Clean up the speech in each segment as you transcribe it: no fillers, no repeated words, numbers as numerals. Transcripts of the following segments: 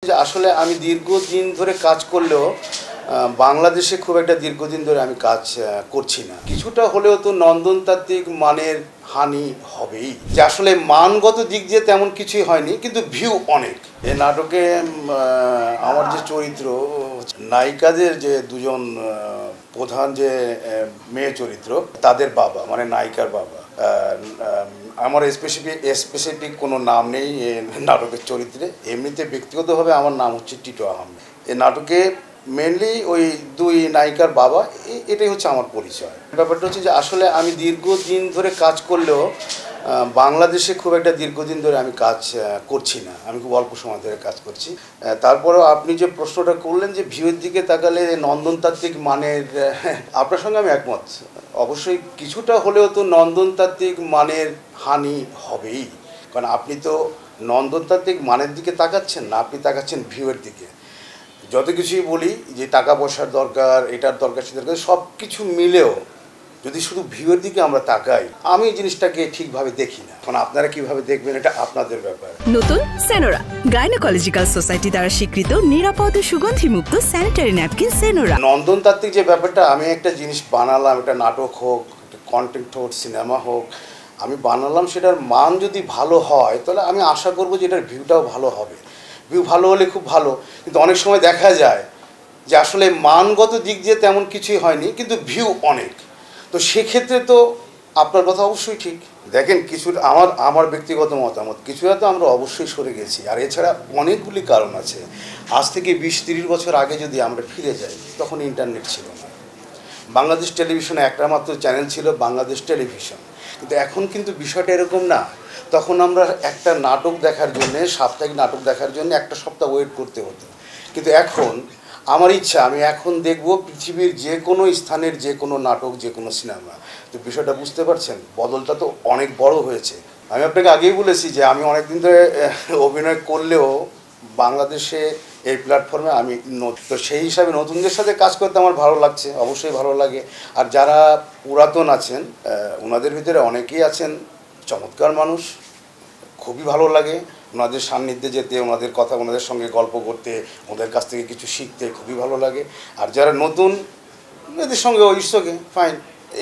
যে আসলে আমি দীর্ঘদিন ধরে কাজ করলেও বাংলাদেশে খুব একটা দীর্ঘদিন ধরে আমি কাজ করছি না। কিছুটা হলেও তো নন্দনতাত্ত্বিক মানের হানি হবেই। যে আসলে মানগত দিক দিয়ে তেমন কিছুই হয়নি, কিন্তু ভিউ অনেক। এই নাটকে আমার যে চরিত্র, নায়িকাদের যে দুজন প্রধান যে মেয়ে চরিত্র, তাদের বাবা মানে নায়িকার বাবা। আমার স্পেসিফিক কোনো নাম নেই এই নাটকের চরিত্রে। এমনিতে ব্যক্তিগতভাবে আমার নাম হচ্ছে টিটো আহমেদ। এই নাটকে মেনলি ওই দুই নায়িকার বাবা, এটাই হচ্ছে আমার পরিচয়। ব্যাপারটা হচ্ছে যে আসলে আমি দীর্ঘদিন ধরে কাজ করলেও বাংলাদেশে খুব একটা দীর্ঘদিন ধরে আমি কাজ করছি না। আমি খুব অল্প সময় ধরে কাজ করছি। তারপরেও আপনি যে প্রশ্নটা করলেন যে ভিউয়ের দিকে তাকালে নন্দনতাত্ত্বিক মানের, আপনার সঙ্গে আমি একমত। অবশ্যই কিছুটা হলেও তো নন্দনতাত্ত্বিক মানের হানি হবেই, কারণ আপনি তো নন্দনতাত্ত্বিক মানের দিকে তাকাচ্ছেন না, আপনি তাকাচ্ছেন ভিউয়ের দিকে। যত কিছুই বলি যে টাকা পয়সার দরকার, এটার দরকার, সেটার দরকার, সব কিছু মিলেও যদি শুধু ভিউয়ের দিকে আমরা তাকাই, আমি এই জিনিসটাকে ঠিকভাবে দেখি না। এখন আপনারা কিভাবে দেখবেন এটা আপনাদের ব্যাপার। নতুন সেনোরা, গাইনোকোলজিক্যাল সোসাইটি দ্বারা স্বীকৃত নিরাপদ ও সুগন্ধিমুক্ত স্যানিটারি ন্যাপকিন সেনোরা। নন্দনতাত্ত্বিক যে ব্যাপারটা, আমি একটা জিনিস বানালাম, একটা নাটক হোক, একটা কন্টেন্ট হোক, সিনেমা হোক, আমি বানালাম, সেটার মান যদি ভালো হয় তাহলে আমি আশা করবো যে এটার ভিউটাও ভালো হবে। ভিউ ভালো হলে খুব ভালো, কিন্তু অনেক সময় দেখা যায় যে আসলে মানগত দিক দিয়ে তেমন কিছুই হয়নি, কিন্তু ভিউ অনেক। তো সেক্ষেত্রে তো আপনার কথা অবশ্যই ঠিক। দেখেন, কিছু আমার ব্যক্তিগত মতামত, কিছুটা তো আমরা অবশ্যই সরে গেছি। আর এছাড়া অনেকগুলি কারণ আছে। আজ থেকে 20-30 বছর আগে যদি আমরা ফিরে যাই, তখন ইন্টারনেট ছিল না। বাংলাদেশ টেলিভিশনে একটা মাত্র চ্যানেল ছিল, বাংলাদেশ টেলিভিশন। কিন্তু এখন কিন্তু বিষয়টা এরকম না। তখন আমরা একটা নাটক দেখার জন্যে, সাপ্তাহিক নাটক দেখার জন্য একটা সপ্তাহ ওয়েট করতে হতো। কিন্তু এখন আমার ইচ্ছা, আমি এখন দেখব পৃথিবীর যে কোনো স্থানের যে কোনো নাটক, যে কোনো সিনেমা। তো বিষয়টা বুঝতে পারছেন, বদলটা তো অনেক বড় হয়েছে। আমি আপনাকে আগেই বলেছি যে আমি অনেক দিন ধরে অভিনয় করলেও বাংলাদেশে এই প্ল্যাটফর্মে আমি নতুন। তো সেই হিসাবে নতুনদের সাথে কাজ করতে আমার ভালো লাগছে, অবশ্যই ভালো লাগে। আর যারা পুরাতন আছেন, ওনাদের ভিতরে অনেকেই আছেন চমৎকার মানুষ, খুবই ভালো লাগে ওনাদের সান্নিধ্যে যেতে, ওনাদের কথা, ওনাদের সঙ্গে গল্প করতে, ওদের কাছ থেকে কিছু শিখতে খুবই ভালো লাগে। আর যারা নতুন, এদের সঙ্গে ইটসকে ফাইন।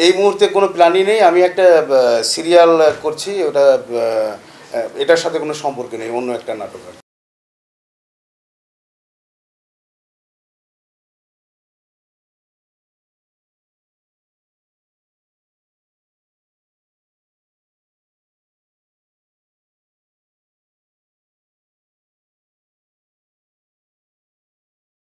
এই মুহূর্তে কোনো প্ল্যানই নেই। আমি একটা সিরিয়াল করছি, ওটা এটার সাথে কোনো সম্পর্ক নেই, অন্য একটা নাটক।